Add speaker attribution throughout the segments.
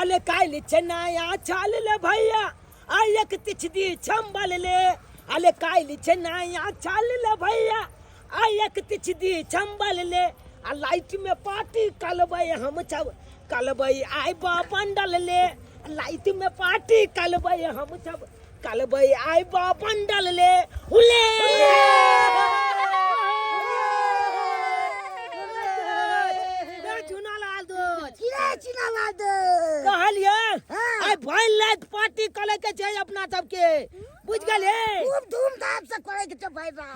Speaker 1: अले कायले चनाया चाल ले भैया आ एक तिछदी चंबल ले अले कायले चनाया चाल ले भैया आ एक तिछदी चंबल ले आ लाइट में पार्टी कलबई हम सब कलबई आई बा पंडल ले लाइट में पार्टी कलबई हम सब कलबई आई बा पंडल ले उले कहलिए आई भइल लाइट पार्टी कले के छै अपना सबके बुझ गेले
Speaker 2: खूब धूमधाम से करे के छै भाई बा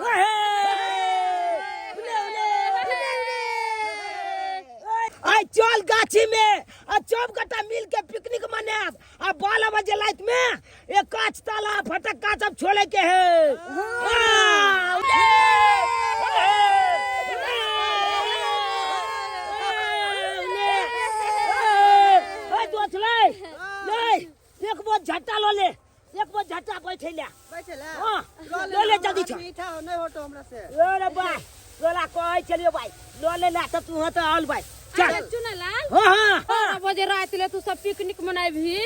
Speaker 1: आई चल गाछी में आ चौब कटा मिल के पिकनिक मनाब आ 12 बजे लाइट में एक काच ताला फटक्का सब छोड़े के है एक बार झट्टा लो ले एक बार झट्टा बैठे ले हां लो ले जल्दी छ
Speaker 2: मीठा नहीं होतो हमरा से
Speaker 1: अरे बा तोला कहै छलियो भाई लो ले ला त तू त आल भाई चल
Speaker 3: चुनलाल
Speaker 1: हां
Speaker 3: 12 बजे रात ले तू सब पिकनिक मनाइबी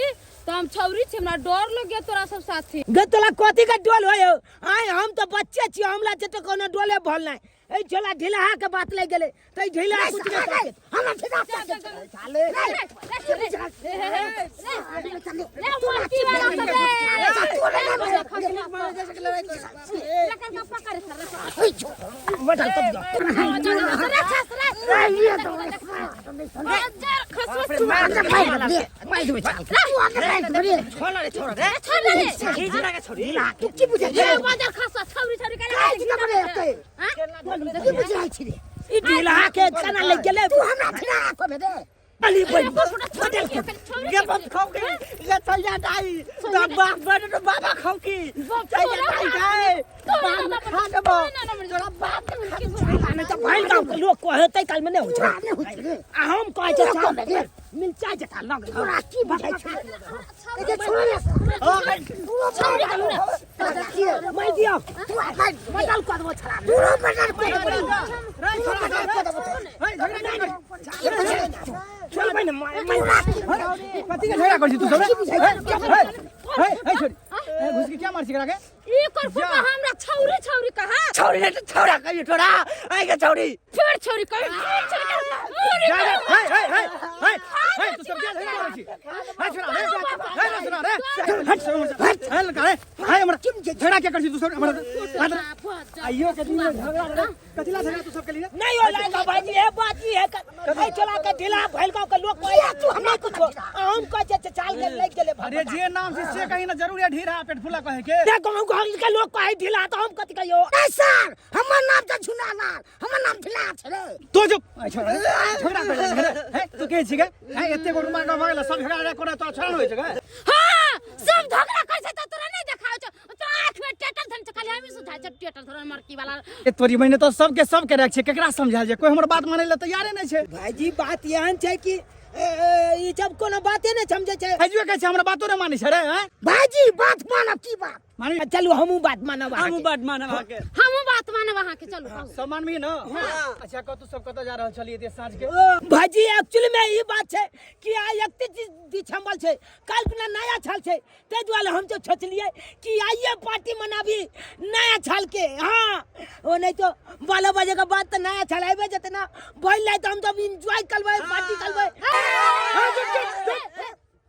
Speaker 3: तो हम छौरी छ हमरा डर लगे तोरा सब साथी
Speaker 1: गे तोला कथि के डोल होय आय हम तो बच्चे छी हमरा जते कोनो डोले भल नै ए छोला ढिलाहा के बात ले गेले तै ढिलाहा कुछ नहीं करते हमरा ठिका चाले ढिलाहा के खाना ले गेले
Speaker 2: तू हमरा ठिका को दे
Speaker 1: अली भाई
Speaker 2: ये बम खाओ के ये चल जा दाई तो बाप बने तो बाबा खाओ की चल जा दाई जाए बाप खा देबो तोरा बाप
Speaker 1: नहीं तो भाई गांव के लोग कहते काल में नहीं हो छै आ हम कहै छै चल मिलचा जता लग
Speaker 2: तोरा की बताइ छै के छोड़
Speaker 1: मैं दियो
Speaker 2: तू भाई
Speaker 1: मडल कर देबो छला
Speaker 2: तू मडल कर देबो
Speaker 1: चल भाई ना
Speaker 4: कथि के झगड़ा करछि तू सब हे छोरी घुस के क्या मार छिकरा के
Speaker 3: ई कर फुटा हमरा छौरी छौरी कहा
Speaker 2: छोरी ने छोरा कहियो छोरा आई के छोरी
Speaker 3: फिर छौरी कह
Speaker 4: हे तू सब क्या झगड़ा करछि हे छोरा हे छोरा रे हट लगा हे हमरा झगड़ा क्या करछि तू सब हमरा आइयो के दिन झगड़ा रे कथिला झगड़ा तू सब के लिए
Speaker 1: नहीं हो लागा भाई जी है बात ही है भाई चला के ढिला भइल गांव के लोग कहै तू हमरा कुछ हम कह छै चाल के ले गेले
Speaker 4: अरे जे नाम से कहीं ना जरूर है ढीरा पेट फुला कहे के
Speaker 1: ते गांव घर के लोग कहै ढिला तो हम कथि कहियो
Speaker 2: ए सर हमर नाम त झुनालाल हमर नाम ढिला छै रे
Speaker 4: तो जो छोरा झगड़ा कर हे तू के छिके हे एते को रुमा गला सब झगड़ा करे तो छान होय छै
Speaker 3: हां सब झगड़ा कर छै त तोरा नहीं देखाओ छ तो आंख में टेटल धन छ खाली हम सुधा छ टेटल धरन मरकी वाला
Speaker 4: ए तोरी बहिने तो सब के रख छै केकरा समझाल जे कोई हमर बात माने ले तैयारे नहीं छै
Speaker 1: भाईजी बात यहन छै कि ई सब कोनो बाते नहीं समझे छै
Speaker 4: हजू के छै हमरा बातो रे माने छै रे हैं
Speaker 2: भाईजी बात मानब की बात
Speaker 4: माने
Speaker 1: चलू हमहू बात मानब
Speaker 4: हम बात मानब के
Speaker 3: हम बात मानब वहां के चलो
Speaker 4: सम्मान में न अच्छा को तू सब कत जा रहल छलिए दे साँझ के
Speaker 1: भाईजी एक्चुअली में ई बात छै कि आइ 31 दिसंबर छै काल बिना नया साल छै ते दुआरे हम तो सोचलिए कि आइए पार्टी मनाबी नया साल के हां ओ नहीं तो 12 बजे के बाद तो नया साल आइबे जते ना भइल लाइ तो हम तो एंजॉय करबै पार्टी करबै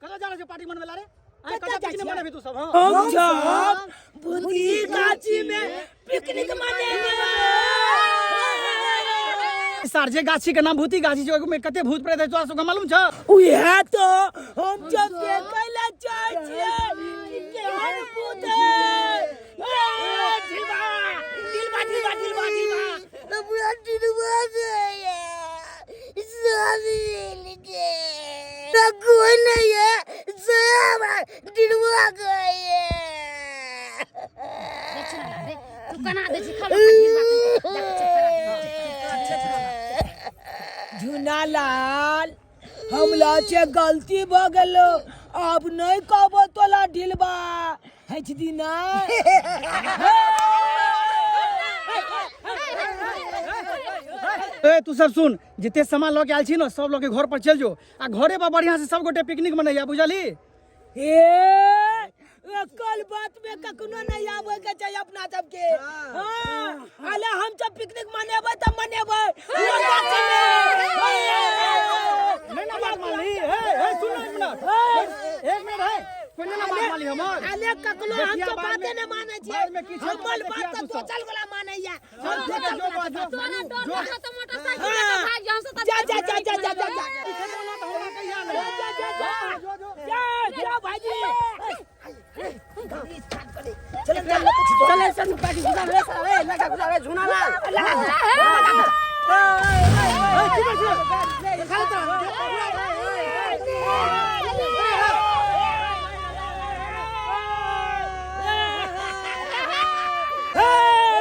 Speaker 4: कत जा रहल छै पार्टी मनबे ला रे आई कत पिकनिक मनाबी तू सब हां
Speaker 1: हम सब बुंदी गाछी में पिकनिक मनाएंगे
Speaker 4: सारजे गाछी के नाम भूती गाछी जो में कते भूत प्रेत है तोरा सब मालूम छ
Speaker 1: उहे तो हम जब देखैला चाहै छियै कि केहन भूत है दिलवा
Speaker 2: पूरा दिलवा गया सारी लिखे ना कोई नहीं है सब दिलवा गया
Speaker 3: तू कना दे छी खाली
Speaker 1: झुनालाल हमला से गलती भ गेलो अब नहीं कहबो तोला ढिलबा हच दिना
Speaker 4: ए तू सब सुन, जितने सामान लगे आयल छी ना सब लोग के घर पर चल जो आ घरे पर बढ़िया से सब गोटे पिकनिक मनैया, बुझली?
Speaker 1: कल बात में कखनो नहीं आवे के चाहिए अपना सबके। हां अले हम सब पिकनिक मनेबे त मनेबे
Speaker 4: नहीं ना बात मान ली। ए सुन एक मिनट है कोई ना बात मान ली हमर।
Speaker 1: अले कखनो हम सब बातें न माने छियै, हमर बात तो चल वाला मानैया। हम
Speaker 3: तोरा डर लगा तो मोटरसाइकिल लेके भाग जाओ से
Speaker 1: जा जा जा जा जा जा जा भाईजी चल चल चल पार्टी गुजार रे सारे लगा गुजार रे झुना ला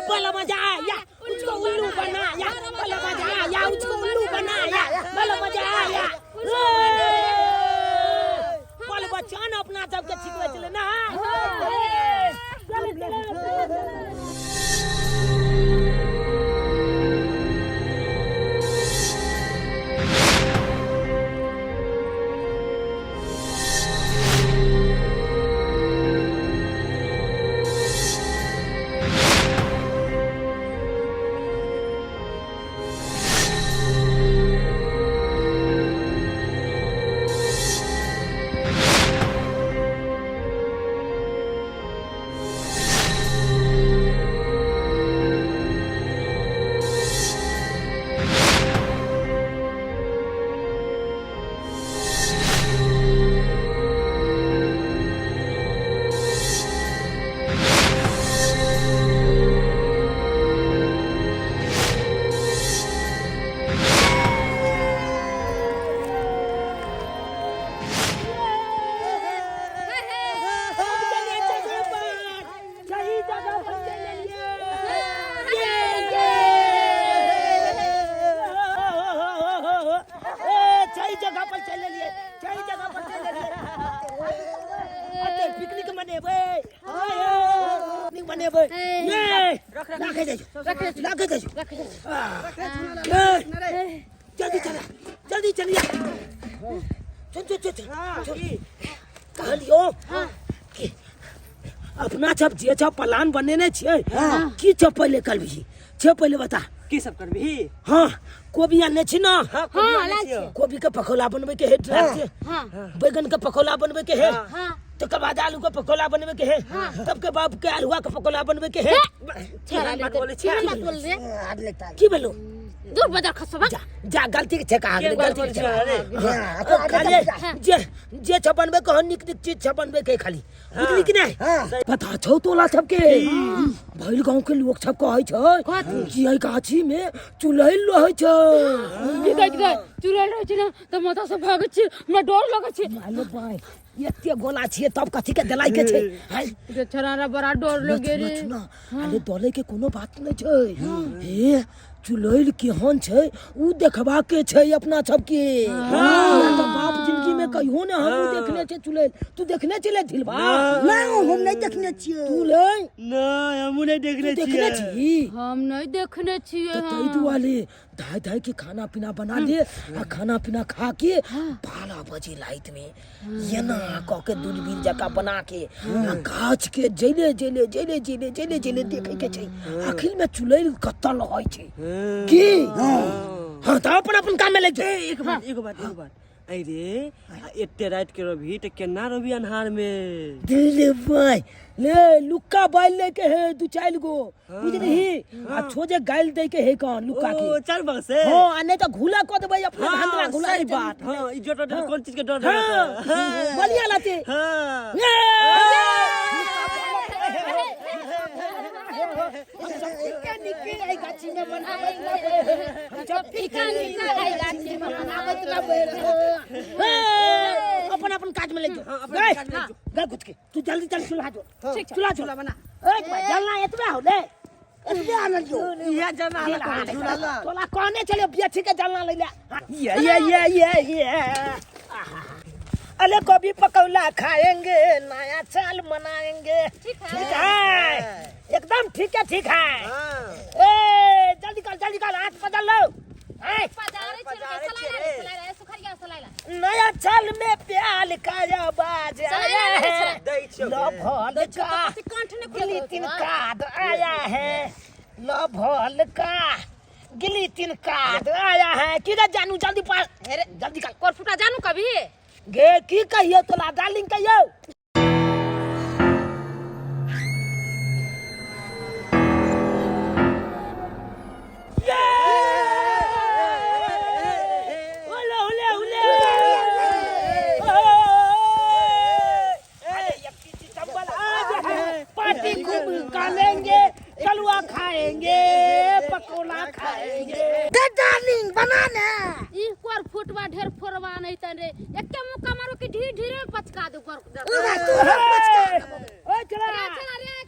Speaker 1: बड़ा मजा आया उसको उल्लू बनाया, बड़ा मजा आया उसको उल्लू बनाया, बड़ा मजा आया। बोल बच्चन अपना सबके छिकवे चले ना। जल्दी चलिए कहलियो अपना सब जे सब प्लान बनेने छियै की सब पहले करबी छे पहले बता
Speaker 2: की सब करबी?
Speaker 1: हाँ कोबी आने छी ना।
Speaker 3: हां
Speaker 1: कोबी के पकौड़ा बनबे के है, बैगन के पकौड़ा बनबे के है, तकर बाद आलू के पकौड़ा बनबे के है, तब के बाद के आलूआ के पकौड़ा बनबे के है। की बोलो
Speaker 3: दूर बाजार खसबा
Speaker 1: जा गलती के कहा गलती के जे जे छपनबे को निक निक चीज छपनबे के खाली बुझली कि नहीं? पता छौ तोला सबके भइल गांव के लोग सब कहै छै कि एई गाछी में चुलैल रहै छै।
Speaker 3: की कहै छै चुलैल रहै छै ना त माथा से भागै छै, हमरा डर लगै छै।
Speaker 1: मालो भाई एते गोला छिए तब कथि के दलाई के छै?
Speaker 3: जे छरारा बड़ा डर लगे रे।
Speaker 1: अरे डरे के कोनो बात नहीं छै। हे चुलैल केहन छै उ देखबा के छै अपना सबके। तो बाप जिंदगी में कहियो ने हम देखने छै चुलैल। तू देखने छिले ढिलबा? नहीं हम नहीं देखने छिए। तू ले
Speaker 2: नहीं हम नहीं देखने
Speaker 1: छी।
Speaker 3: हम नहीं देखने छिए।
Speaker 1: तो तई दुआले धाय धाय के खाना पीना बना दे आ खाना पीना खा के 12 बजे लाइट में ये ना क के दूरबीन जका बना के गाछ के जले जले जले जले जले जले देखे के छै आखिर में चुलैल कतल होय छै की। हां त अपन अपन काम में लग जा।
Speaker 2: एक बात अरे एते रात के रभी त केना रभी अन्हार में?
Speaker 1: दिले भाई ले लुक्का बाल ले के है दू चार गो बुझली आ छोजे गाल दे के है कौन लुक्का के
Speaker 2: चल बग से।
Speaker 1: हां आ नहीं त घुला क देबै अपना धंधला घुला।
Speaker 2: सही बात। हां ई जोटो कौन चीज के डर रहता?
Speaker 1: बलिया लाते।
Speaker 2: हां
Speaker 1: अपन अपन काज में लग जा कुछ के तू जल्दी चल चूल्हा जो चूल्हा बना जलना एतबे हो ले एतबे आनल जो ये जलना ला तोला कोने चले बेची के जलना ले ये अले कभी पकौड़ा खाएंगे नया साल मनाएंगे। ठीक है एकदम ठीक है। ए जल्दी कर हाथ बदल लो हैं
Speaker 3: पजारे चले सुखरिया सलाइला
Speaker 1: नया साल में प्याल का आवाज आया है लभल का गिलिटिन कार्ड आया है लभल का गिलिटिन कार्ड आया है किधर जानू जल्दी पास जल्दी कर
Speaker 3: कोर फुटा जानू कभी
Speaker 1: गे की कहियो तोला डार्लिंग कहियो लेंगे चलुआ खाएंगे पकोड़ा खाएंगे डार्लिंग बनाना
Speaker 3: ई कोर फुटवा ढेर फोरवा नहीं तन रे एके मुक्का मारो कि ढीर ढीरे पचका दे कोर
Speaker 1: ओए चला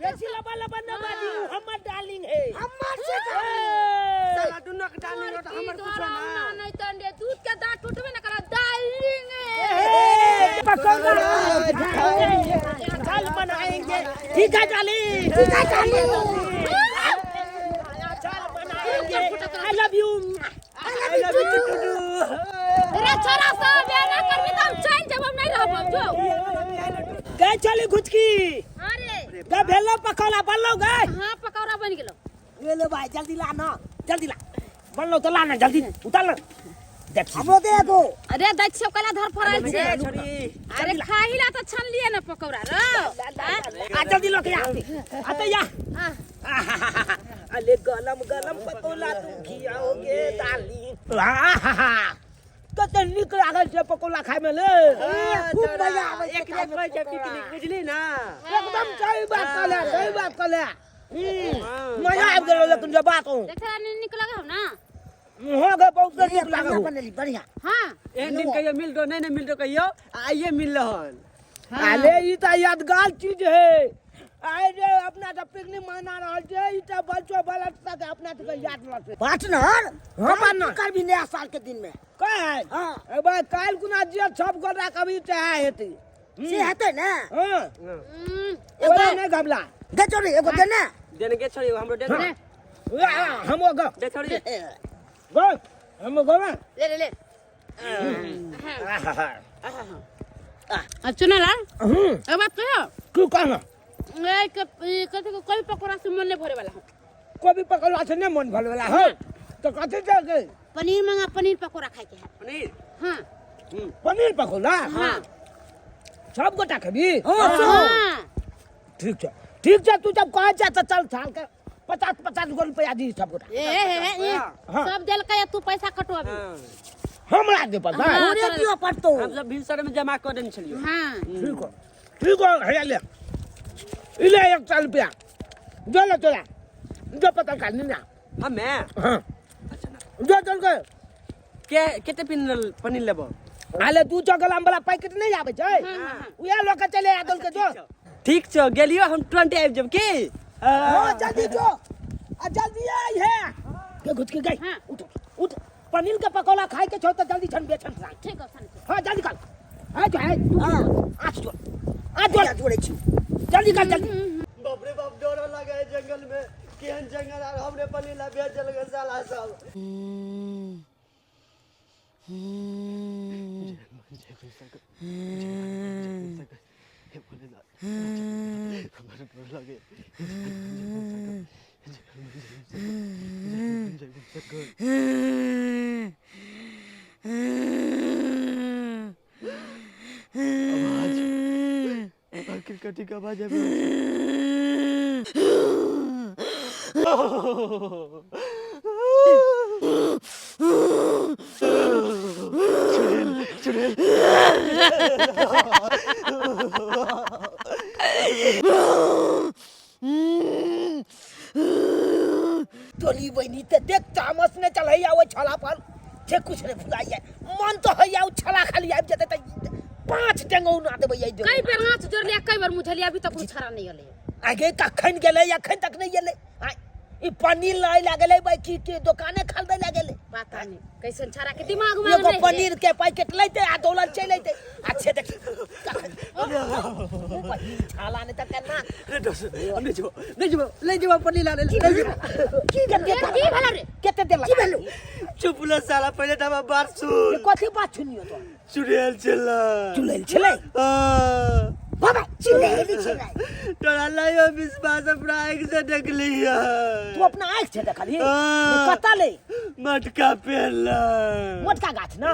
Speaker 1: बेसी लबा लबा न बाजी हमर डार्लिंग है हमर से
Speaker 2: साला दुनो के डार्लिंग तो हमर कुछ ना
Speaker 3: नहीं तन रे दूध के दांत टूटबे न करा डार्लिंग
Speaker 1: पकोड़ा चाल बनाएंगे ठीक है डार्लिंग ठीक है डार्लिंग चाल बनाएंगे आई लव यू
Speaker 3: रे छोरा सब ये ना करबी त हम चैन जब हम नहीं रहब जो
Speaker 1: गए चली गुचकी
Speaker 3: अरे
Speaker 1: गा भेलो पकोड़ा बनलो गए
Speaker 3: हां पकौड़ा बन गेलो
Speaker 1: ले लो भाई जल्दी ला ना जल्दी ला बनलो तो ला ना जल्दी उतार लो देख हमो देखो
Speaker 3: अरे दैत सब कला धर फराल छे अरे खाहिला त छन लिए न पकौड़ा रो
Speaker 1: आ जल्दी लो के आते या अले गलम गलम पकोड़ा तुम खियाओगे डार्लिंग कते निक लागल छे पकोड़ा खाय में ले खूब मजा आवे
Speaker 2: एक दिन कोई जे पिकनिक बुझली ना
Speaker 1: एकदम सही बात कहले मजा आ गेलो लेकिन जे बात हो
Speaker 3: देखा निक लगा हम ना
Speaker 1: हो गए बहुत निक लागल बनली बढ़िया
Speaker 3: हां
Speaker 2: एक दिन कहियो मिल दो नहीं मिल दो कहियो आइए मिल रहल
Speaker 1: अरे ई त यादगार चीज है आए रे अपना तो पिकनिक मना रहल छे ई त बच्चो बलत तक अपना तो याद रहल पार्टनर हम कर भी नया साल के दिन में काल हां एबे काल कुना जे सब गोरा कभी चाहे हेती से हेते ना हां एगो नहीं गबला दे छोड़ी एगो दे ना
Speaker 2: देने के छोड़ी हमरो दे दे
Speaker 1: हमो गो
Speaker 2: दे छोड़ी
Speaker 1: गो हमो गो
Speaker 3: ले सुना ला अब बात कहो
Speaker 1: क्यों कहना
Speaker 3: कथी को कोई पकोड़ा से मन नहीं भरे वाला
Speaker 1: कोई पकड़वा से नहीं मन भरे वाला हो तो कथी जाके
Speaker 3: पनीर मंगा पनीर पकोड़ा खाए के है
Speaker 2: पनीर
Speaker 3: हां
Speaker 1: पनीर पकोड़ा
Speaker 3: हां
Speaker 1: सब गोटा खबी
Speaker 3: हां
Speaker 1: ठीक है तू जब कह जा तो चल साल के 50 गो रुपया दी सब गोटा
Speaker 3: ए सब देल के तू पैसा कटवा अभी
Speaker 1: हमरा दे पैसा
Speaker 3: पूरे दियो
Speaker 1: पड़तो
Speaker 2: हम सब भिनसर में जमा कर देन छलियो
Speaker 3: हां
Speaker 1: ठीक हो है ले इले 100 रुपया जो ले तोरा जो पता कर ना
Speaker 2: हमें
Speaker 1: हां जो चल के
Speaker 2: केते पनीर लेबो
Speaker 1: आले 2 चकलाम वाला पैकेट नहीं आवे छै उया लोग के चले आदल के जो
Speaker 2: ठीक छ गेलियो हम 20 आइब जब की
Speaker 1: हां जल्दी जो जल्दी आई है के घुस के गई उठ पनीर का पकोड़ा खाए के छो तो जल्दी छन बेचन सा
Speaker 3: ठीक है
Speaker 1: हां जल्दी कर आ जो है आज जोड़े छी जल्दी कर जल्दी
Speaker 2: बाप रे बाप डर लगे है जंगल में केहन जंगल और हमरे पनीर ला बेच चल गए साला सब क्रिकेट का आवाज
Speaker 1: तोली बहनी ते देख तामस ने चलैया वो छला पर जे कुछ ने भुलाइया मन तो हैया उ छला खाली आबि जते त 5 टेंगौ ना देबै आई
Speaker 3: कई बेर हाथ जोड़ लिया कई बार मुझलिया अभी तक छारा नहीं हले
Speaker 1: आगे कखन गेलै अखन तक नहीं गेलै ई पनीर लाई लागले भाई की के दुकाने खरीदे लागले
Speaker 3: पता नहीं कैसन छारा के दिमाग में
Speaker 1: एगो पनीर के पैकेट लेते आ डॉलर चल लेते अच्छे देख छाला ने त केना
Speaker 4: ले जाओ पनीर लाने
Speaker 1: की गंदे
Speaker 3: की भला रे
Speaker 1: केते देला की भेलु
Speaker 4: चुप ले साला पहले त बात सुन
Speaker 1: कथि बात सुनियो तो
Speaker 4: चुड़ैल चला
Speaker 1: चुड़ैल छलै बाबा चुड़ैल छलै
Speaker 4: तोरा लायो विश्वास अपना आँख से देख लिया
Speaker 1: तू अपना आँख से देखली कता ले
Speaker 4: मटका पहला
Speaker 1: मोटका गाछ ना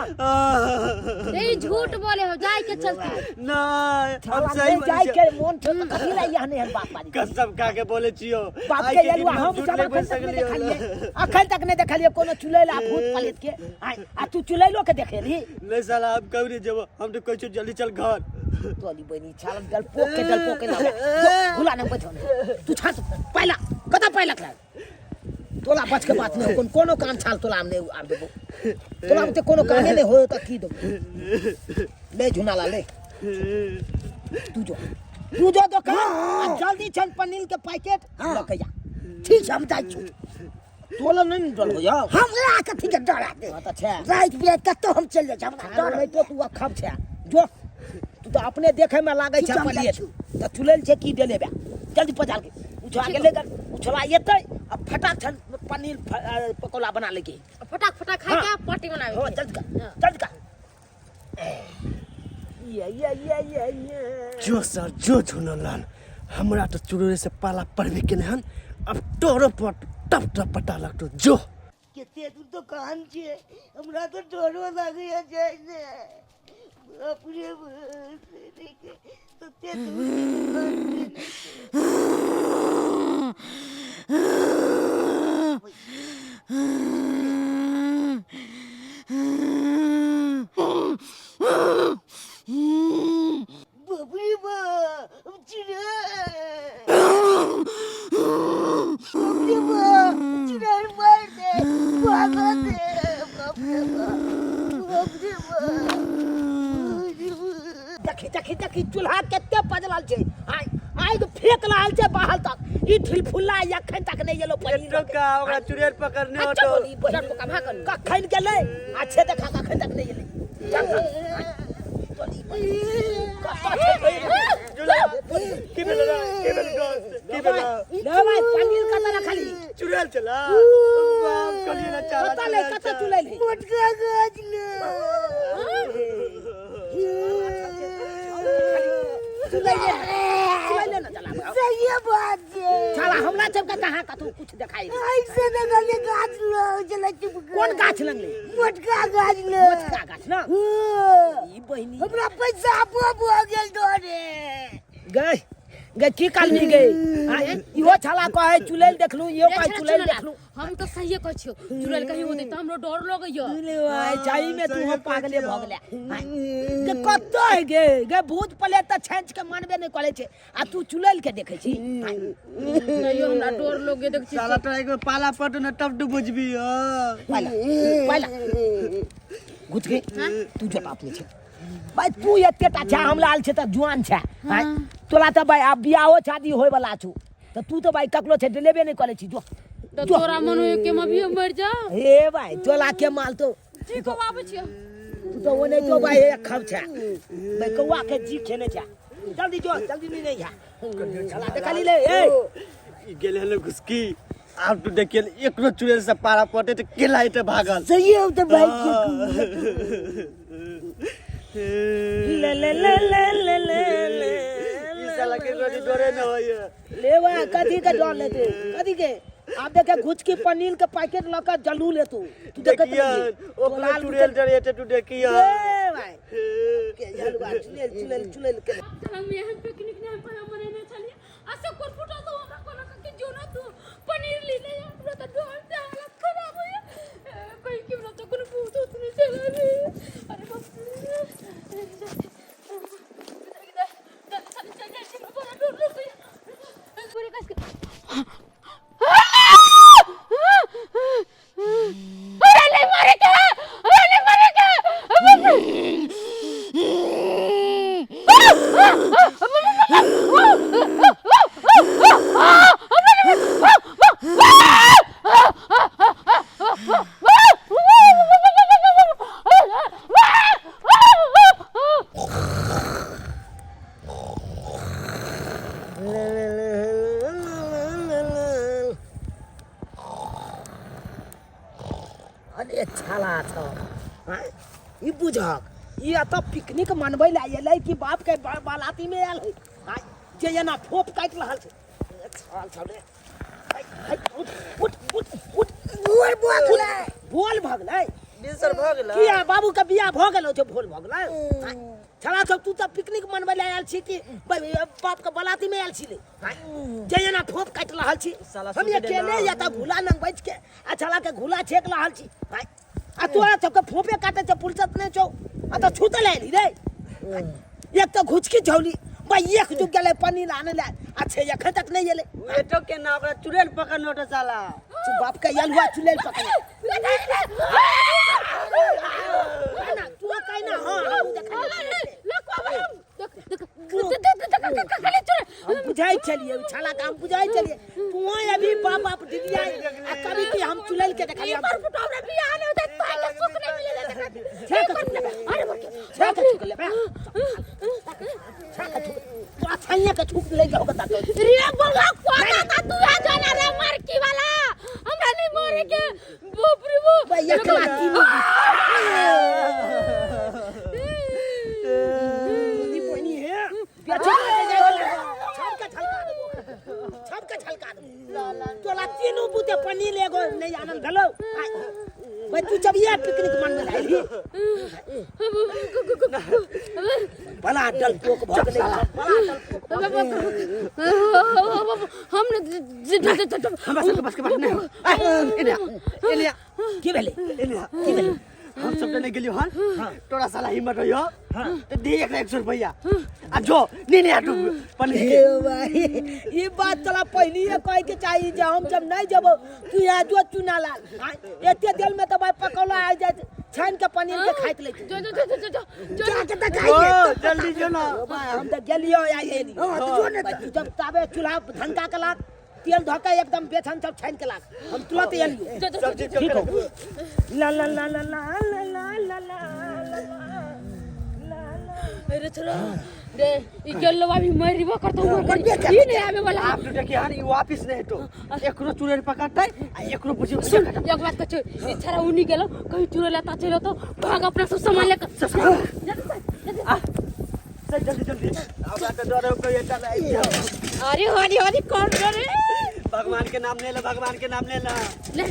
Speaker 3: रे झूठ बोले हो जाय के चलती
Speaker 4: ना
Speaker 1: हम सही जाय के मन से कथि ला यहने हन बात बारी
Speaker 4: कसम खा के बोले छियो
Speaker 1: बात के यलुआ हम सब अखन तक नहीं देखलिए कोनो चुड़ैल आ भूत पलेत के आ तू चुड़ैलो के देखेली
Speaker 4: नहीं साला हम कभी नहीं जब हम तो कहै जल्दी चल घर
Speaker 1: तोली बनी छाल डल पोके ना भुला न बैठो तू छात पहला कता पहला खा तोला बच के बात नहीं कोनो कान छाल तोला हमने आ देबो तोला हमते कोनो काने नहीं होयो त की देबो ले झुनाला ले तू जो दुकान जल्दी चल पनीर के पैकेट लेके जा ठीक हम जाई छु तोला नहीं डर हो जाओ हमरा कथि के डर आते त छे रात बिरात कतो हम चल जा हमरा डर नहीं तो तू खब छे जो तू तो अपने देखे में लागे छे पलिए त चुलेल छे की देले बा जल्दी पजाल के उछला के लेकर उछला येते अब फटाक छन पनीर पकोड़ा बना लेके
Speaker 3: फटाक फटाक खाए के पार्टी बनावे
Speaker 1: हो जल्दी का ये
Speaker 4: जो सर जो झुनलाल हमरा तो चुड़ैल से पाला पड़बे के हन अब तोरो पर टप टप पटा लगतो जो
Speaker 1: केते दूर तो कान छे हमरा तो डरो लागे जाय ने बाप रे तो ते बाबरी बा चिड़ै चिड़ै मार दे भागा दे बाबरे बा देखी चूल्हा केते पजलाल छे आइ तो फेंक लाल छे बाहर तक ई ठिलफुल्ला अखन तक नहीं गेलो पनीर
Speaker 4: का ओकरा चुड़ैल पकड़ने हो तो
Speaker 1: बहन को कभा कर कखन गेले अच्छे देखा कखन तक नहीं गेले चल
Speaker 4: की भेला
Speaker 1: ले भाई पनीर का तरह खाली
Speaker 4: चुड़ैल चला कलिए ना चाला
Speaker 1: कता ले कता चुड़ैल मोटका गाछ ले चुड़ैल ना चला सही बात है चला हमरा सब का कहां का तू कुछ दिखाई ऐसे न गले गाछ लो चला चुप कौन गाछ लगले मोटका गाछ लो मोटका गाछ ना ई बहिनी हमरा पैसा बो गेल डोरे गई की काल नहीं गई इहो छला कहे चुड़ैल देखलू इहो कहे चुड़ैल देखलू
Speaker 3: हम तो सही कहै छियो चुड़ैल कहीं होते त हमरो डर लगइयो
Speaker 1: ले भाई चाई में तू हम पागले भ गेले के कत्तो है गे भूत पले त छेंच के मानबे नहीं करे छे आ तू चुड़ैल के देखे छी
Speaker 3: नहीं हमरा डर लगे देख छी
Speaker 4: साला तो एक पाला पट न टप डु बुझबी
Speaker 1: पहला घुट के तू जटा अपने छे भाई तू एतेटा छे हम लाल छे त जुआन छे तोला त भाई अब बियाहो शादी होय वाला छु त तू तो भाई ककलो छे लेबे नहीं करे छी जो
Speaker 3: तो तोरा मन होय के मभी मर जा
Speaker 1: हे भाई तोला के माल तो
Speaker 3: ठीक हो आबै छियो
Speaker 1: तू तो ओने तो भाई एक खब छे भाई कौवा के जी खेने छे जल्दी जो जल्दी नहीं जा चला देखली ले ए
Speaker 4: गेले हले घुसकी अब तू देखिए एकरो चुड़ैल से पारा पटे त केला इते भागल
Speaker 1: सही है तो भाई ले ले ले ले ले ले ले
Speaker 4: ई साला के रोटी डरे न होय
Speaker 1: लेवा कथी के डर लेते कथी के आप देखे घुच के पनीर के पैकेट लका जलू ले तू देखत
Speaker 4: ओकरा चुड़ैल डरे तू देखिए
Speaker 1: ए भाई के जलवा चुड़ैल के
Speaker 3: हम यहाँ पिकनिक नहीं पर मने चलिए ऐसे कोन फुटा तो हमरा कोन के जोना तू पनीर ले ले हमरा त डर से हालत खराब हो कोई की ना तो कोन भूत उतने चला रे अरे बाप
Speaker 1: ए छाला छ हां ई बुझक ई अत पिकनिक मनबै ला एलै कि बाप के बालाती में आयल है हां जे एना फोप काट रहल छै ए छाल छले उठ उठ उठ बोल भगलै
Speaker 2: बिसर भ गेल
Speaker 1: किया बाबू के बियाह भ गेल छै भोल भ गेलै छला सब तू त पिकनिक मनबै ला आयल छी कि बाप के बालाती में आयल छी जे एना फोप काट रहल छी हम अकेले या त घुला नंग बैठ के आ छला के घुला छेक रहल छी आ तोरा सबके फोपे काटे छ फुर्सत नहीं छौ आ त छूत लेली रे एक तो घुचकी झौली भाई एक जुग गेले पनीर आने ले अच्छे एखन तक नहीं एले
Speaker 2: बेटो के ना ओकरा चुड़ैल पकड़ नोट साला
Speaker 1: तू बाप का यल हुआ चुड़ैल पकड़ ना तू काई ना हां हम हम बुझाई चलिए छाला काम बुझाई चलिए तू अभी बाप बाप दिदिया कभी कि हम चुड़ैल के देखा हम
Speaker 3: फुटावरे भी आने होते पाके सुख नहीं मिले
Speaker 1: छक छक ले बे तो छाइया के छुक ले जाओ बता तो
Speaker 3: रे बोला कोता का तू आ जाना रे मारकी वाला हमरा नहीं मारे के बाप रे बाप
Speaker 1: भाई एक लाठी नी कोनी है बेचो छक छलका दे तोला तीनों बुते पनी लेगो नहीं आनंद भलो भाई तू जब ये पिकनिक मन में आइली भला डल पोक भगले भला डल पोक
Speaker 3: हमने
Speaker 4: बस के बात नहीं एलिया
Speaker 1: की भेले की भेले
Speaker 4: हम सब ने गेलियो हां तोरा साला हिम्मत होयो तो दे 100 रुपया आ जो नहीं आटू पनीर
Speaker 1: ए भाई ये बात तोला पहली है कह के चाहिए जे हम जब नहीं जब तू यहाँ जो चुना लाल एते दिल में तो भाई पकौला आ जाए छान के पनीर के खाइत ले जा के त खाई
Speaker 4: जल्दी जो ना
Speaker 1: भाई हम तो गेलियो या ये नहीं जब ताबे चूल्हा धनका के लाग तेल धोके एकदम बेसन सब छान के लाग हम तुरंत एलियो ठीक हो ला ला ला ला ला ला ला ला
Speaker 3: अरे छोरा रे ई गेलवा भी मरिबो करतो ई नहीं आवे वाला
Speaker 4: आप तो देखिए हां ई वापस नहीं तो एकरो चुड़ैल पकड़तै आ एकरो बुझी
Speaker 3: एक बात कछ ई छोरा उनी गेलो कहीं चुरा लेता चलो तो भाग अपना सब सामान लेकर
Speaker 4: जल्दी जल्दी अब तो डरो कोई चल आई
Speaker 3: अरे हरी हरी कौन रे
Speaker 4: भगवान के नाम ले ले भगवान के नाम ले ले
Speaker 3: ले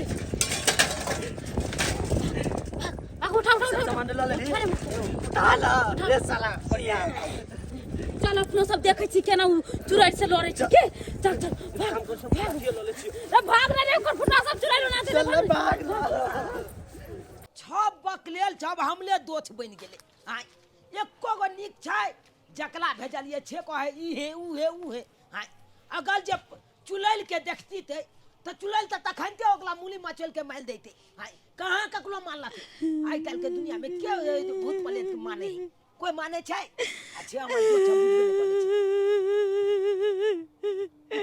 Speaker 3: उठा
Speaker 4: सामान ले ले उठा ला रे साला बढ़िया
Speaker 3: चल अपनो सब देखै छी केना चुराइ से लड़ै छी के चल चल भाग रे भाग रे ओकर फुटा सब चुराइ ना दे
Speaker 4: चल भाग
Speaker 1: छब बकलेल छब हमले दोछ बन गेले हां एको गो निक छै जकला भेजलिए छे कहे ई हे ऊ हे हां अगर जे चुलैल के देखती थे तो चुलैल त तखनते ओकला मूली मचल के माल देते हां कहां ककलो मानला आई काल के दुनिया में के भूत प्रेत के माने कोई माने छै अच्छा हम दो छबुल बोले छै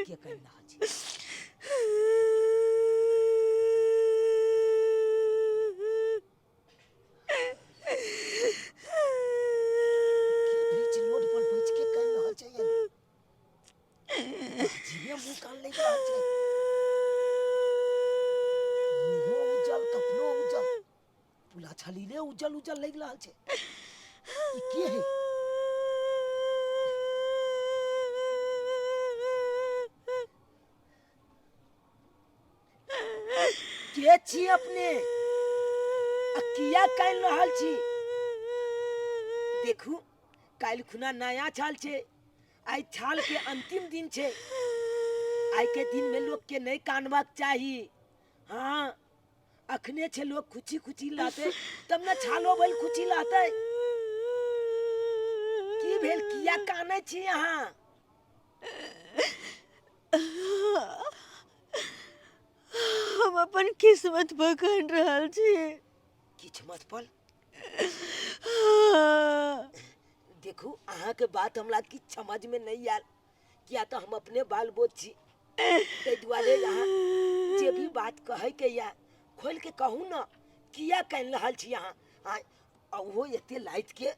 Speaker 1: के कहना छै छलीले उजल उजल लग रहल छै ई के है के छी अपने किया काल रहल छी देखू काल खुना नया छाल छै आई छाल के अंतिम दिन छै आई के दिन में लोग के नहीं कानबाक चाहिए हाँ अखने छे लोग खुची खुची लाते तब ना छालो भइल खुची लाते की भेल किया काने छी यहाँ
Speaker 2: हम अपन किस्मत पकड़ रहल छी
Speaker 1: किस्मत पर देखू अहाँ के बात हमरा की समझ में नहीं आयल किया तो हम अपने बाल बोझ छी ते दुआरे यहाँ जे भी बात कहे के या खोल के कहूँ ना किया कह रहल छी यहाँ वो एते लाइट के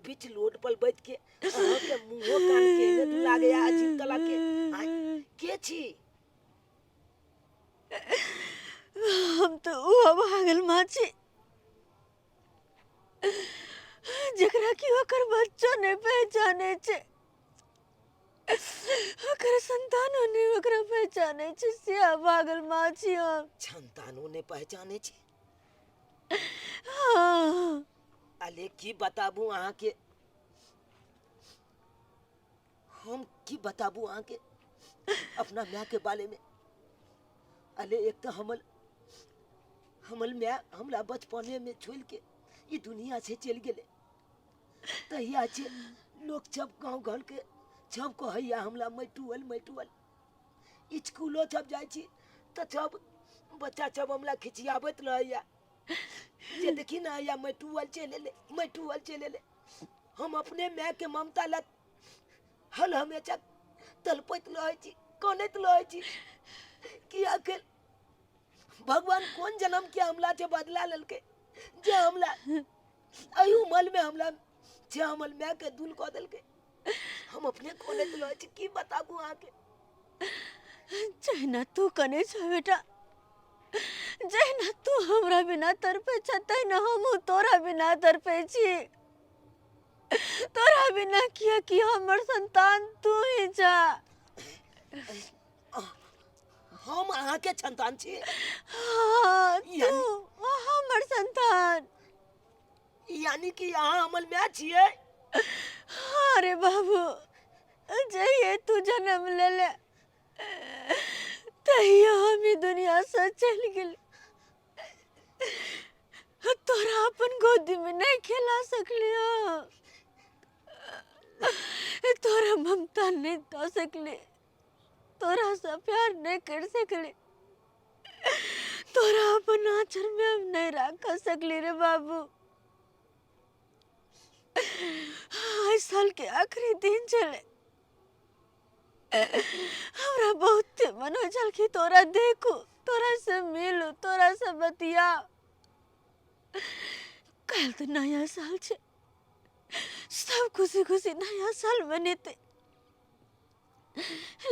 Speaker 1: बीच रोड पर बैठ के अहाँ के मुंहो कान के ने लागे अजीब कला के छी
Speaker 2: हम तो वो भागल माँ छी संतानो ने ओकरा पहचाने छै से पागल माँ छी हम।
Speaker 1: संतानो ने पहचाने छी।
Speaker 2: हाँ
Speaker 1: अले की बताबू अहाँ के, हम की बताबू अहाँ के अपना माँ के बारे में। अले एक तो हमल माँ हमरा बचपने में छोड़ के ई दुनिया से चल गेले। तहिया से लोग सब गाँव घर के सब कहैया हमरा मैटुअल। स्कूलो सब जाइ छी तो सब बच्चा सब हमरा खिचियाबत रहैया जे देखी ना या मैटुअल चले ले। हम अपने माँ के ममता लग हल हमेशा तलपत रहे छी, कानत रहे छी कि आखिर भगवान कौन जन्म के हमला से बदला ललके जे हमला अही उमल में हमला जे हमल माँ के दूल कऽ देलके। हम अपने कानत रहे छी, की बताबू अहाँ के।
Speaker 2: जहिना तू कने छ बेटा, जहिना तू हमरा बिना तड़पे छ तहिना हमहू तोरा बिना तड़पे छी। तोरा बिना किया कि हमर संतान तू ही छ।
Speaker 1: हम अहाँ के संतान छी।
Speaker 2: हाँ तू हमर संतान।
Speaker 1: यानी कि अहाँ हमर माँ छियै।
Speaker 2: हाँ रे बाबू, जहिए तू जन्म ले ले तहिया हम ई दुनिया से चल गेल। तोरा अपन गोदी में नहीं खेला सकलियो, तोरा ममता नहीं दे सकले, तोरा से प्यार नहीं कर सकले, तोरा अपन आंचल में हम नहीं रख सकले रे बाबू। आज साल के आखिरी दिन चले, हमरा बहुत मन हो चल कि तोरा देखो, तोरा से मिलू, तोरा से बतिया। कल तो नया साल छे, सब खुशी खुशी नया साल मनेते,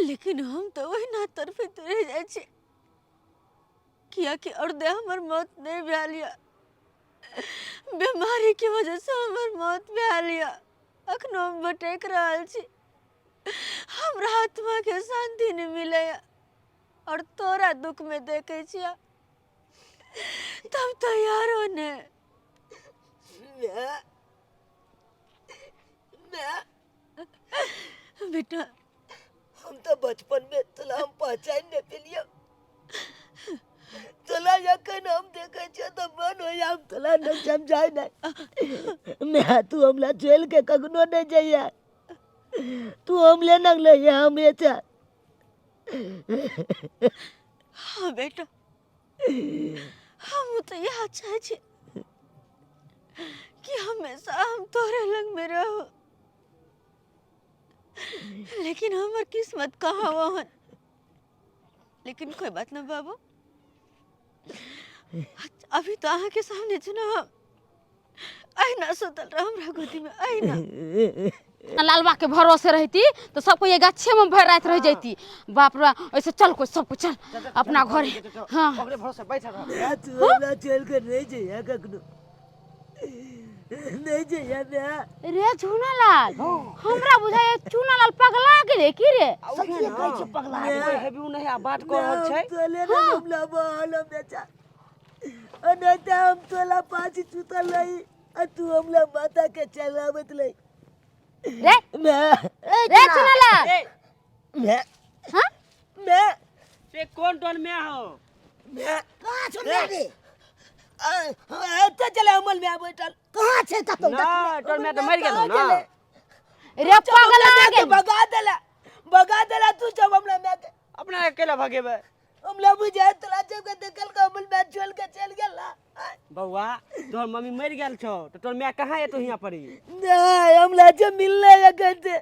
Speaker 2: लेकिन हम तो वही ना तरफे तो रह जाए छे। किया कि अर्धे हमर मौत नहीं भैलिया, बीमारी की वजह से हमर मौत भैलिया। अखनो हम भटक रहल छी, हमरा आत्मा के शांति नहीं मिले और तोरा दुख में देखे छिया तब तो यारो ने बेटा
Speaker 1: हम तो बचपन में तोला हम पहचान नहीं पेलियो। तोला यकन हम देखे छ तो मन हो हम तोला न समझाई नहीं। मैं तू हमला जेल के कगनो नहीं जइया, तू हमले न ले हमेशा।
Speaker 2: हाँ बेटा, हम तो यह चाहे छे कि हमेशा हम तोरे लग में रहो, लेकिन हमर किस्मत कहाँ वहन। लेकिन कोई बात ना बाबू, अभी तो आहा के सामने छ ना, आईना सुतल रह हमरा गोदी में, आईना।
Speaker 3: लालबा के भरोसे रहती तो सबको ये गाछे में भर रात रह जाती। बाप रे ऐसे चल कोई सब कुछ चल अपना घरे। हाँ
Speaker 4: ओकरे भरोसे बैठा रह।
Speaker 1: तू हमरा जेल के नहीं जइया कगनो, नहीं जइया मैं।
Speaker 3: रे चूनालाल, हमरा बुझाय चूनालाल पगला गेले की रे।
Speaker 4: सही कहै छै पगला गेलै, हेबी नहीं आ बात कर रहल छै।
Speaker 1: तोले ना हमला बहल बेचा, नहीं तो हम तोला पाछी सुतल रही और तू हमला माता के चलावत रही।
Speaker 3: रे
Speaker 1: मैं
Speaker 3: चूनालाल,
Speaker 1: मैं
Speaker 3: हाँ
Speaker 1: मैं
Speaker 4: से कौन टोन में हो?
Speaker 1: मैं कहाँ छे मेरे? तो चले अमल में बैठल कहाँ छे त तो
Speaker 4: ना टोन में तो मर गेल हो ना।
Speaker 3: रे पगला गेल,
Speaker 1: भगा देला तू जब हमला मैं के
Speaker 4: अपना अकेला भागेबे।
Speaker 1: हमला बुझाय तोला जब के देखल के अमल में छोड़ के चल गेल ना।
Speaker 4: बउआ तोहर मम्मी मर गेल छौ तो तोर माय कहाँ है तो यहाँ पड़ी?
Speaker 1: नहीं हमला जब मिलने या कहते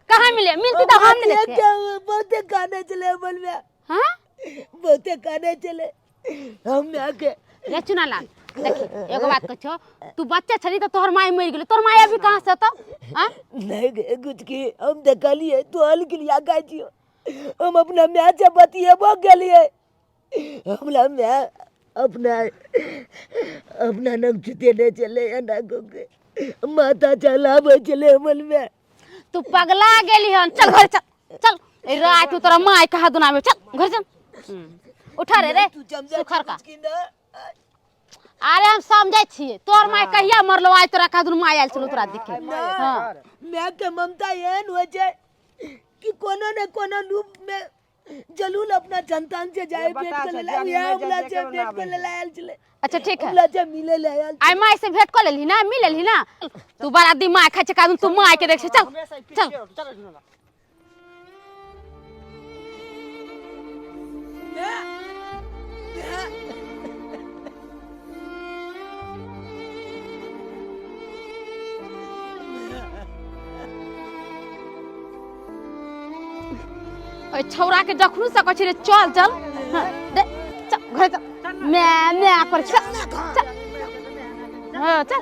Speaker 3: कहाँ मिले? मिलती तो हम नहीं देखे।
Speaker 1: बहुते काने चले अमल में,
Speaker 3: हाँ
Speaker 1: बहुते काने चले हम में के।
Speaker 3: रे चूनालाल देखी एगो बात कछो, तू बच्चा छली तो तोहर माई मर गेली, तोहर माई अभी कहाँ से तो? हाँ
Speaker 1: नहीं गे कुछ की हम देखलिए तो हल के लिया गाय छियो, हम अपना माँ से बतिएबो गेलिए। हमला माँ अपना नंग छुते नहीं चले या ना के माता चलावे चले अमल में।
Speaker 3: तू पगला गेली हन, चल घर चल चल। रात तोरा माय कहा दुना में चल घर चल उठा रे
Speaker 1: तू जमजा
Speaker 3: सुखर का
Speaker 1: की ना
Speaker 3: अरे हम समझै छिए तोर माय कहिया मरलो आज तोरा कहा दुन माय आयल छलो तोरा देखे हां
Speaker 1: मैं के ममता एहन हो जाए कि कोनो न कोनो रूप में जलूल अपना संतान से जाए पेट के ले लाया उला से पेट के ले लायल चले
Speaker 3: अच्छा ठीक है
Speaker 1: उला से मिले ले आयल
Speaker 3: आई माय से भेंट कर लेली ना मिल लेली ना तू बड़ा दी माय खा चका तू माय के देख चल चल ओए छौरा के जखनु से कहै रे चल चल दे चल घर चल मैं कर चल चल हां चल